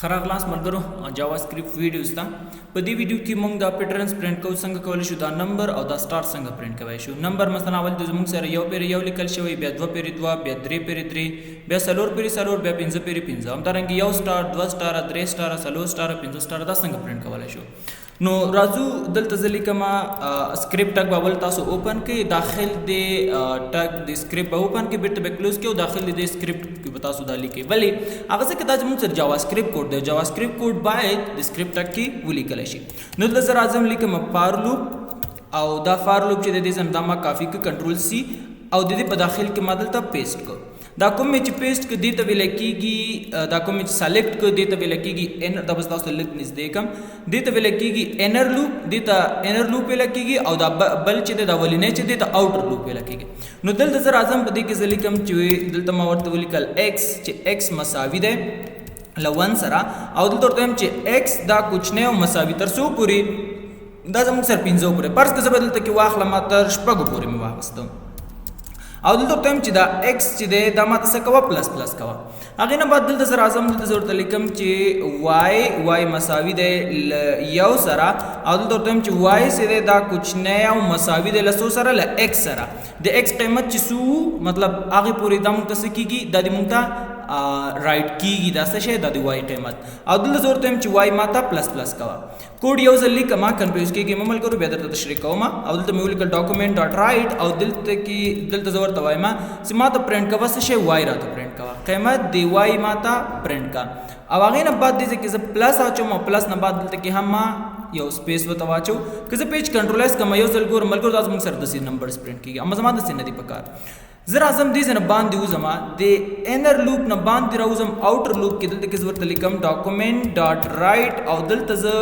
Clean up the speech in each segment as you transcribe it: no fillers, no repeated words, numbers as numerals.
خراغلاس ملګرو جاوا سکرپټ ویډیوز ته په دې ویډیو کې موږ د پیټرنز پرینټ کوو څنګه کولای شو دا نمبر او دا سٹار څنګه پرینټ کوي شو نمبر مثلا اول د زموږ سره یو پیر یو لیکل شوی بیا 2 پیر 2 بیا 3 پیر 3 بیا 4 پیر 4 بیا 5 پیر 5 هم ترنګ یو سٹار 2 سٹار 3 سٹار 4 سٹار 5 سٹار دا څنګه پرینټ کولای شو نو راځو دلته ځلې کما سکرپټ ټګ باول تاسو اوپن کې داخل دی ټګ د سکرپټ په اوپن کې بیت به کلوز کې او داخل دی سکرپټ کې تاسو دا لیکي ولی هغه څه کې دا زموږ سره جاوا سکرپټ کوډ دی جاوا سکرپټ کوډ باید د سکرپټ ټګ کې ولیکل شي نو دلته زه راځم لیکم فار لوپ او دا فار لوپ چې د دې زم دما کافي کې کنټرول سی او د دې په داخل کې ما دلته پیسټ کو دا کوم چې پیسټ ک دې ته ویل کېږي دا کوم چې سلیکټ ک دې ته ویل کېږي ان دا بس تاسو لږ نږدې کم دې ته ویل کېږي انر لوپ دې ته انر لوپ ویل کېږي او دا بل چې دا ولینې چې دې ته اوټر لوپ ویل کېږي نو دلته زه راځم په دې کې زه لیکم چې دلته ما ورته ولیکل x چې x مساوي ده ل1 سره او دلته ورته هم چې x دا کوچنی او مساوي تر څو پورې دا زموږ سره 15 پورې پرس که زه به دلته کې واخلم تر شپږو پورې مې واخیستم او دلته ټایم چې دا x چې دی دا ماته څه کوه پلس پلس کوه هغې نه بعد دلته زه راځم دلته زه ورته لیکم چې y مساوي دی یو سره او دلته ورته وایم چې y چې دی دا کوچنی او مساوي دی له څو سره له x سره د x قیمت چې څو مطلب هغې پورې دا موږ ته څه کېږي دا د موږ ته رائټ کیږي دا څه شی دا د وای قیمت او دلته زه ورته وایم چې وای ماته پلس پلس کوه کوډ یو ځل لیکم کنفیوز کېږي مې ملګرو بیا درته تشریح کوم او دلته مې ولیکل ډاکومنټ ډاټ رائټ او دلته زه ورته وایم چې ماته پرنټ کوه څه شی وای راته پرنټ کوه قیمت دی وای ماته پرنټ کا او هغې نه بعد دې کې زه پلس اچوم او پلس نه بعد دلته کې هم ما یو سپیس ورته واچو که زه پیج کنټرولایز کوم یو ځل ګورم ملګرو دا زموږ سره داسې نمبرز پرنټ کېږي اما زما داسې نه دي پکار زه راځم دې ځای نه باندې وځم د انر لوپ نه باندې راوځم اوټر لوپ کې دلته کې زه ورته لیکم ډاکومنټ ډاټ رائټ او دلته زه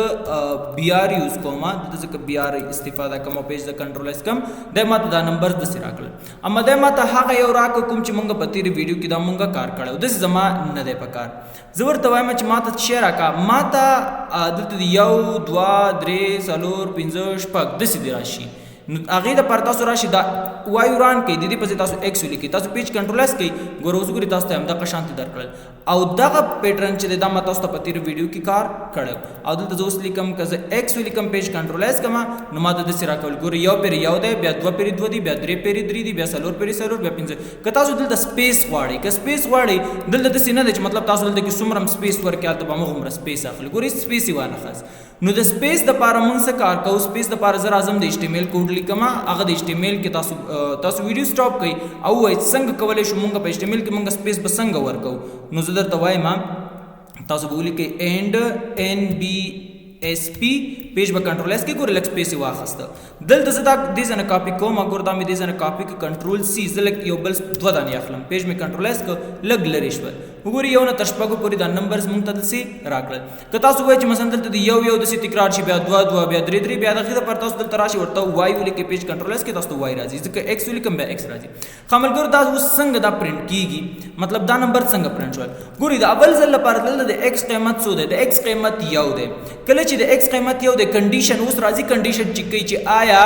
بی آر یوز کوم دلته زه بی آر استفاده کوم او پیج د کنټرولایز کوم دی ماته دا نمبر داسې راکړل اما دی ماته هغه یو راکړه کوم چې مونږ په تېرې ویډیو کې دا مونږ کار کړی داسې زما نه دی پکار زه ورته وایم چې ماته څه شی راکړه ماته دلته د 1 2 3 4 5 شپږ داسې دې راشي نو هغې دپاره تاسو راشي دا وایو ران کوي د دې پسې تاسو ایکس ولیکئ تاسو پیج کنټرولایز کوئ ګوره اوس ګورئ تاسو ته همدغه شانتې درکړل او دغه پیټرن چې دی دا ما تاسو ته په تېرو ویډیو کې کار کړی او دلته زه اوس لیکم که زه ایکس ولیکم پیج کنټرولایز کوم نو ما ته داسې راکول ګورئ یو پیر یو دی بیا 2 پیر 2 دی بیا 3 پیر 3 دی بیا 4 پیر 4 بیا 5 که تاسو دلته سپیس غواړئ که سپیس غواړئ دلته داسې نه دی چې مطلب تاسو دلته کې څومره هم سپیس ورکړئ هلته به همغومره سپیس اخلي ګورئ سپیس یې وانه خاص نو د سپیس دپاره موږ څه کار کوو سپیس دپاره زه راځم د HTML کوډ لیکم هغه د HTML کې تاسو ویډیو سټاپ کوئ او وایئ څنګه کولی شو موږ په HTML کې موږ سپیس به څنګه ورکوو نو زه درته وایم تاسو به ولیکئ اینډ NBSP پیج به کنټرولایز کې ګوره لږ سپیس یې واخیسته دلته زه دا دې ځای نه کاپي کوم ګوره دا مې دې ځای نه کاپي کړه کنټرول سی زه لږ یو بل 2 دانې اخلم پیج مې کنټرولایز کړه لږ لرې شول وګورئ یو نه تر شپږو پورې دا نمبرز موږ ته داسې راکړل که تاسو وایئ چې مثلا دلته د یو داسې تکرار شي بیا 2 2 بیا 3 3 بیا د هغې دپاره تاسو دلته راشي ورته وای ولیکئ پیج کنټرولایز کې تاسو ته وای راځي ځکه ایکس ولیکم بیا ایکس راځي ښه ملګرو دا اوس څنګه دا پرنټ کېږي مطلب دا نمبر څنګه پرنټ شول ګورئ د اول ځل لپاره دلته د ایکس قیمت څو دی د ایکس قیمت یو دی کله چې د ایکس قیمت یو دی کنډیشن اوس راځي کنډیشن چې کوي چې آیا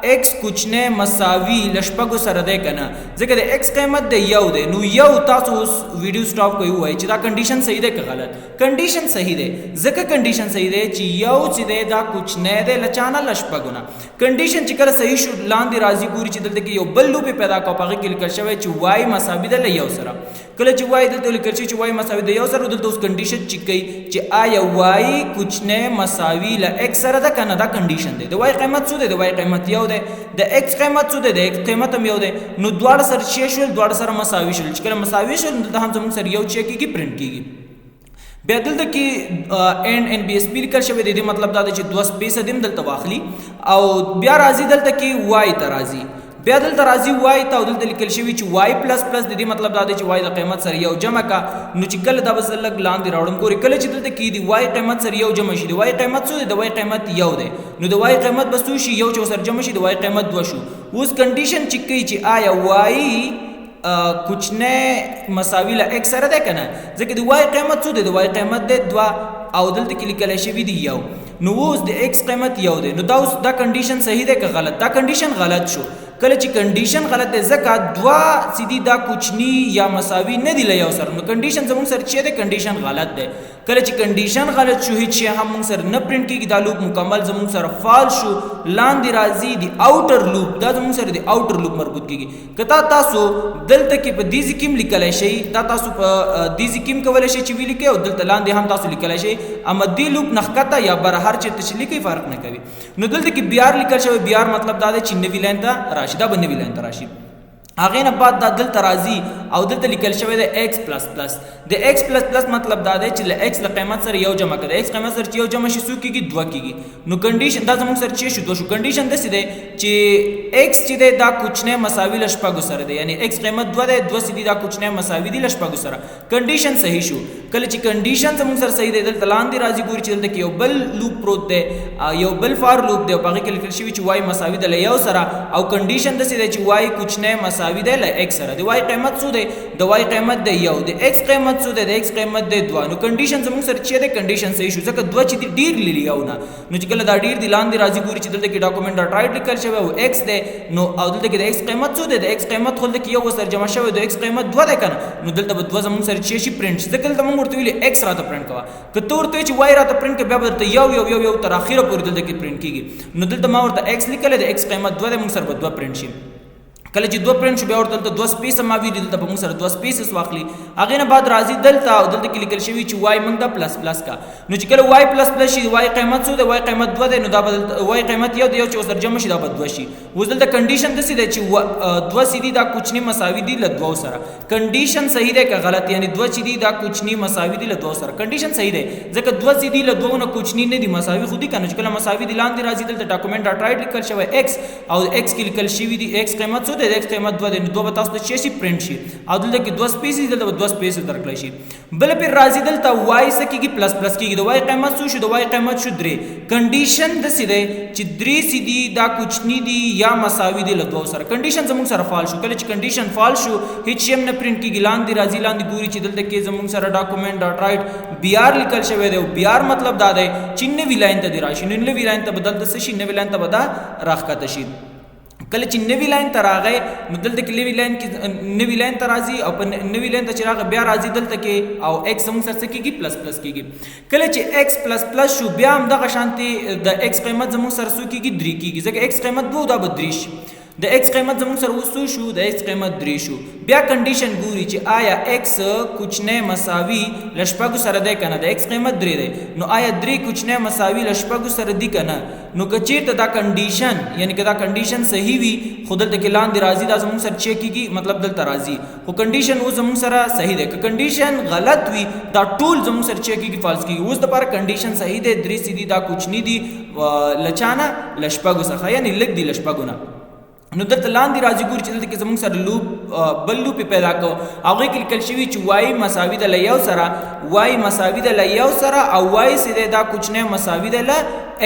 x کوچنی مساوي لشپږو سره دی که نه ځکه د x قیمت دی یو دی نو یو تاسو اوس ویډیو سټاپ کوئ ووایئ چې دا کنډیشن صحیح دی که غلط کنډیشن صحیح دی ځکه کنډیشن صحیح دی چې یو چې دی دا کوچنی دی له چا نه له شپږو نه کنډیشن چې کله صحیح شو لاندې راځي ګوري چې دلته کې یو بل لوپ پیدا کوو په هغې کې لیکل شوی چې وای مساوي ده له یو سره کله چې وای دلته لیکل شوي چې وای مساوي ده یو سره دلته اوس کنډیشن چیک کوي چې آیا وای کوچنی مساوي له x سره ده که نه دا کنډیشن دی د وای قیمت څو دی د وای قیمت یو دی د x قیمت څو دی د x قیمت هم یو دی نو دواړه سره چې شول دواړه سره مساوي شول چې کله مساوي شول دلته هم زموږ سره یو چې کېږي پرنټ کېږي بیا دلته کې اینډ NBSP لیکل شوی دی مطلب دا دی چې 2 سپیس دې هم دلته واخلي او بیا راځي دلته کې وای ته راځي بیا دلته راځي وای ته او دلته لیکل شوي چې وای پلس پلس د دې مطلب دا دی چې وای د قیمت سره یو جمع کا نو چې کله دا به زه لږ لاندې راوړم ګورئ کله چې دلته کې د وای قیمت سره یو جمع شي د وای قیمت څو دی د وای قیمت یو دی نو د وای قیمت به څو شي یو چې ورسره جمع شي د وای قیمت 2 شو اوس کنډیشن چیک کوي چې آیا وای کوچنی مساوي له x سره دی که نه ځکه د وای قیمت څو دی د وای قیمت دی 2 او دلته کې لیکلی شوي دي یو نو اوس د x قیمت یو دی نو دا اوس دا کنډیشن صحیح دی که غلط دا کنډیشن غلط شو کله چې کنډیشن غلط دی ځکه دوا سیدی دا کوچنی یا مساوي نه دی له یو سره نو کنډیشن زموږ سره چې دی کنډیشن غلط دی کله چې کنډیشن غلط شو هیڅ شی هم موږ سره نه پرینټ کیږي دا لوپ مکمل زموږ سره فال شو لاندې راځي دی اوټر لوپ دا زموږ سره دی اوټر لوپ مربوط کیږي کته تاسو دلته کې په دیزی کیم لیکلای شئ دا تاسو په دیزی کیم کولای شئ چې ویل کې او دلته لاندې هم تاسو لیکلای شئ اما دی لوپ نخکته یا بهر چیرته چې لیکي فرق نه کوي نو دلته کې بیار لیکل شوی بیار مطلب دا دی چې نوی لاین ته راشي دا به نوی لاین ته راشي هغه نه بعد دا دلته راځي او دلته لیکل شوی دی x پلس پلس د x پلس پلس مطلب دا دی چې له x له قیمت سره یو جمع کړه x قیمت سره یو جمع شي څو کېږي 2 کېږي نو کنډیشن دا زموږ سره چې شو 2 شو کنډیشن داسې دی چې x چې دی دا کوچنی مساوي له شپږو سره دی یعنی x قیمت 2 دی 2 سیدی دا کوچنی مساوي دی له شپږو سره کنډیشن صحیح شو کله چې کنډیشن زموږ سره صحیح دی دلته لاندې راځي ګوري چې دلته کې یو بل لوپ پروت دی یو بل فار لوپ دی او هغه کې لیکل شوی چې y مساوي دی له یو سره او کنډیشن داسې دی چې y کوچنی مساوي دی له x سره د y قیمت څو دی د y قیمت دی یو د x قیمت څو دی د x قیمت دی 2 نو کنډیشن زموږ سره چې دی کنډیشن صحیح شو ځکه 2 چې ډیر لري یو نه نو چې کله دا ډیر دی لاندې راځي ګوري چې دلته کې ډاکومنت ډاټ رائټ لیکل شوی او x دی نو او دلته کې د x قیمت څو دی د x قیمت خو دلته کې یو سره جمع شوی د x قیمت 2 دی کنه نو دلته به 2 زموږ سره چې شي پرینټ ځکه دلته موږ ورته ویل x راته پرینټ کوا کته ورته چې y راته پرینټ کې بیا به ورته یو تر اخره پورې دلته کې پرینټ کیږي نو دلته ما ورته x لیکل د x قیمت 2 دی موږ سره به 2 پرینټ شي کله چې 2 پرینټ شو بیا ورته 2 سپیس ما وی دلته په موږ سره 2 سپیسز واخلي هغه نه بعد راځي دلته او دلته کې لیکل شوی چې y موږ دا پلس پلس کا نو چې کله y پلس پلس شي y قیمت څو دی y قیمت 2 دی نو دا بدل y قیمت یو دی یو چې سره جمع شي دا به 2 شي اوس دلته کنډیشن دسي دی چې 2 سیدی دا کوچنی مساوي دی ل 2 سره کنډیشن صحیح دی که غلط یعنی 2 چې دی دا کوچنی مساوي دی ل 2 سره کنډیشن صحیح دی ځکه 2 سیدی ل 2 نه کوچنی نه دی مساوي خو دی کنه چې کله مساوي دی لاندې راځي دلته ډاکومنت ډاټ رائټ لیکل شوی x او x کې لیکل شوی دی x قیمت څو دی x قیمت 2 دی نو 2 به تاسو ته شي پرینټ شي او دلته کې 2 سپیسز دلته 2 سپیسز درکړی شي بل پیر راځي دلته y سکیږي پلس پلس کیږي د y قیمت څو شو د y قیمت شو 3 کنډیشن د سیده چې 3 سیدی دا کوچنی دی یا مساوي دی له 2 سره کنډیشن زموږ سره فال شو کله چې کنډیشن فال شو هیڅ شی نه پرینټ کیږي لاندې راځي لاندې ګوري چې دلته کې زموږ سره ډاکومنت ډاټ رائټ بیار لیکل شوی دی او بیار مطلب دا دی چې نوی لاین ته دی راشي نوی لاین ته بدل د شي نوی لاین ته بدا راخته شي کله چې نوی لاین ته راغی نو دلته کې نوی لاین ته راځي او په نوی لاین ته چې راغی بیا راځي دلته کې او x موږ سره کېږي پلس پلس کېږي کله چې x پلس پلس شو بیا هم دغه شانتي د x قیمت زموږ سره څو کېږي 3 کېږي ځکه x قیمت 2 دا به 3 شي د x قیمت زموږ سره وسو شو د x قیمت 3 شو بیا کنډیشن ګوري چې آیا x کوچنی مساوي لشپږ سره دی کنه د x قیمت 3 دی نو آیا 3 کوچنی مساوي لشپږ سره دی کنه نو کچیرته دا کنډیشن یعنی که دا کنډیشن صحیح وي خو دلته کې لاندې راځي دا زموږ سره چیک کیږي مطلب دلته راځي خو کنډیشن اوس زموږ سره صحیح دی که کنډیشن غلط وي دا ټول زموږ سره چیک کیږي فالس کیږي اوس د لپاره کنډیشن صحیح دی 3 سیدی دا کوچنی دی لچانه لشپږ څخه یعنی لګ دی لشپږ نه نو دلته لاندې راځي ګوري چې دلته کې زموږ سره لوپ بل لوپ پیدا کو هغه کې لیکل شوی چې y مساوي د یو سره y مساوي د یو سره او y سیده دا کوچنی مساوي د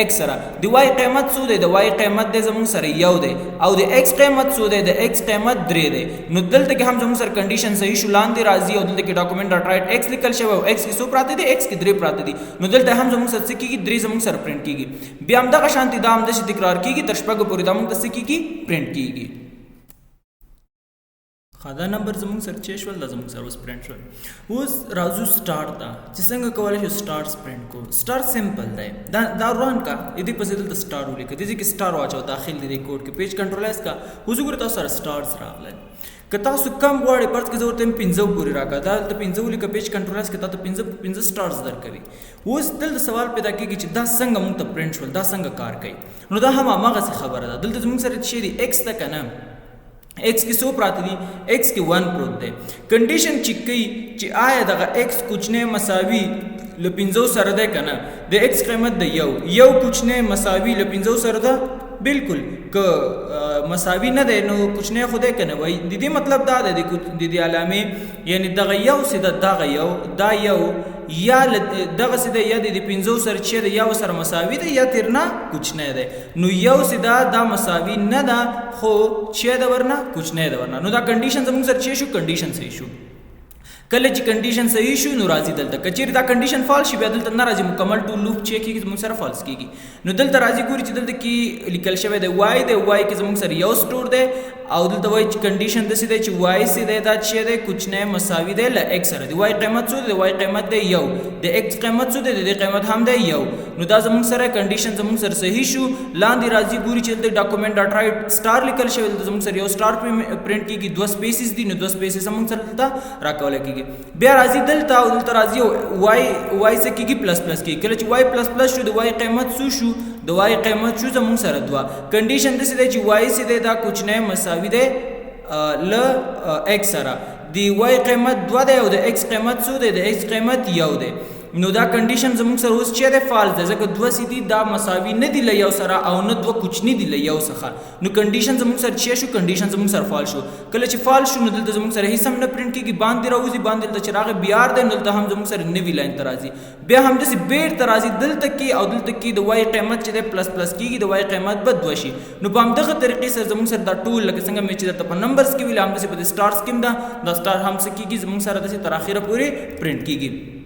x سره د y قیمت څو دی د y قیمت د زموږ سره یو دی او د x قیمت څو دی د x قیمت 3 دی نو دلته کې هم زموږ سره کنډیشن صحیح شو لاندې راځي او دلته کې ډاکومنت ډاټ رائټ x لیکل شوی او x کې څو پراته دي x کې 3 پراته دي نو دلته هم زموږ سره څه کېږي 3 زموږ سره پرینټ کېږي بیا هم دغه شانتي دا هم د تکرار کېږي تر شپږ پورې دا موږ څه کېږي پرینټ کېږي دا نمبر زموږ سره چې شول دا زموږ سره اوس پرینټ شول اوس راځو سٹارټ ته چې څنګه کولای شو سٹارټ پرینټ کو سٹار سمپل دی دا ران کا دې په ځای د سٹار ولیکه دې کې سٹار واچو داخل دی کوډ کې پیج کنټرولایز کا حضور تاسو سره سٹارز راغله که تاسو کم غواړئ پرځ کې ضرورت 15 پورې راکا دا ته 15 لیکه پیج کنټرولایز کې تاسو 15 سٹارز درکوي اوس دلته سوال پیدا کیږي چې دا څنګه موږ ته پرینټ شول دا څنګه کار کوي نو دا هم هغه خبره ده دلته موږ سره چې دی x ته کنه x کې سو پراته دي x کې 1 پروت دی کنډیشن چک کوي چې آیا دغه x کوچنی مساوي ل 15 سره ده کنه د x قیمت د یو کوچنی مساوي ل 15 سره ده بالکل که مساوي نه ده نو کوچنی خو ده کنه وای د دې مطلب دا ده د دې علامه یعنی دغه یو سیده دغه یو دا یو یا دغه سیده یا د 15 سره چې د یو سره مساوي ده یا ترنا کوچنی ده نو یو سیده دا مساوي نه ده خو چې د ورنه کوچنی ده ورنه نو دا کنډیشن زموږ سره چې شو کنډیشن صحیح شو کله چې کنډیشن صحیح شو نو راځي دلته کچیر دا کنډیشن فالس شي بیا دلته نه راځي مکمل ټول لوپ چیک کیږي موږ سره فالس کیږي نو دلته راځي ګوري چې دلته کې لیکل شوی دی وای کې زموږ سره یو سٹور دی او دلته وای چې کنډیشن د سې دی چې وای سي دی دا چې دی کچھ نه مساوي دی ل ایکس سره دی وای قیمت څه دی وای قیمت دی یو د ایکس قیمت څه دی د قیمت هم دی یو نو دا زموږ سره کنډیشن زموږ سره صحیح شو لاندې راځي ګوري چې د ډاکومنت ډاټ رائټ سٹار لیکل شوی دی زموږ سره یو سٹار پرینټ کیږي دوه سپیسز دي نو دوه سپیسز زموږ سره دلته راکول کیږي بیا راځي دلته او دلته راځي وای څه کیږي پلس پلس کیږي کله چې وای پلس پلس شو د وای قیمت څه شو د وای قیمت شو زموږ سره دوه کنډیشن د سې چې وای سي دا کچھ نه مساوي دی ل ایکس سره دی وای قیمت دوه دی او د ایکس قیمت څه دی د ایکس قیمت یو دی نو دا کنډیشن زموږ سره اوس چې د فالس دی ځکه دوه سي دي دا مساوي نه دی ل یو سره او نه دوه کچھ نه دی ل یو څخه نو کنډیشن زموږ سره چې شو کنډیشن زموږ سره فالس شو کله چې فالس شو نو دلته زموږ سره هیڅ هم نه پرینټ کیږي باندې راوځي باندې دلته چې راغی بیا د دلته هم زموږ سره نوی لاین ته راځي بیا هم داسې بیرته راځي دلته کې او دلته کې د وای قیمت چې دی پلس پلس کیږي د وای قیمت به دوه شي نو په همدغه طریقې سره زموږ سره دا ټول لکه څنګه مې چې درته په نمبرز کې ویل همداسې په سټارز کې هم دا سټار هم څه کیږي زموږ سره داسې تر اخره پورې پرینټ کیږي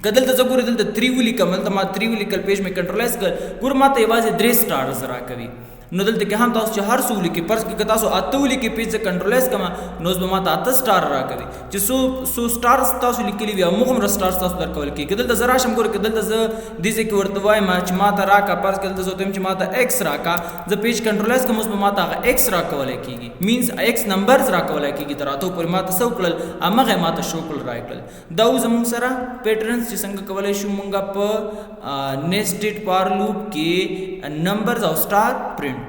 کدل ته زګور دلته 3 ولیکم دلته ما 3 ولیکل پیج می کنټرولایز کړ ګور ما ته یوازې 3 سٹارز راکوي نو دلته کې هم تاسو چې هر څو لیکي پرس کې تاسو اته لیکي پیج ته کنټرولایز کما نو به ما ته اته سٹار راکوي چې سو سٹارز تاسو لیکلي وي موږ هم سٹارز تاسو درکول کې کدل ته زرا شم ګور کدل ته د دې کې ورته وای ما چې ما ته راکا پرس کدل ته زوتم چې ما ته ایکس راکا ز پیج کنټرولایز کوم به ما ته ایکس راکول کېږي مینز ایکس نمبرز راکول کېږي تراته پر ما ته سو کړل امغه ما ته شو کړل راکړل دا زموږ سره پیټرنز چې څنګه کولای شو مونږه په نیسټډ فار لوپ کې نمبرز او سٹار پرینټ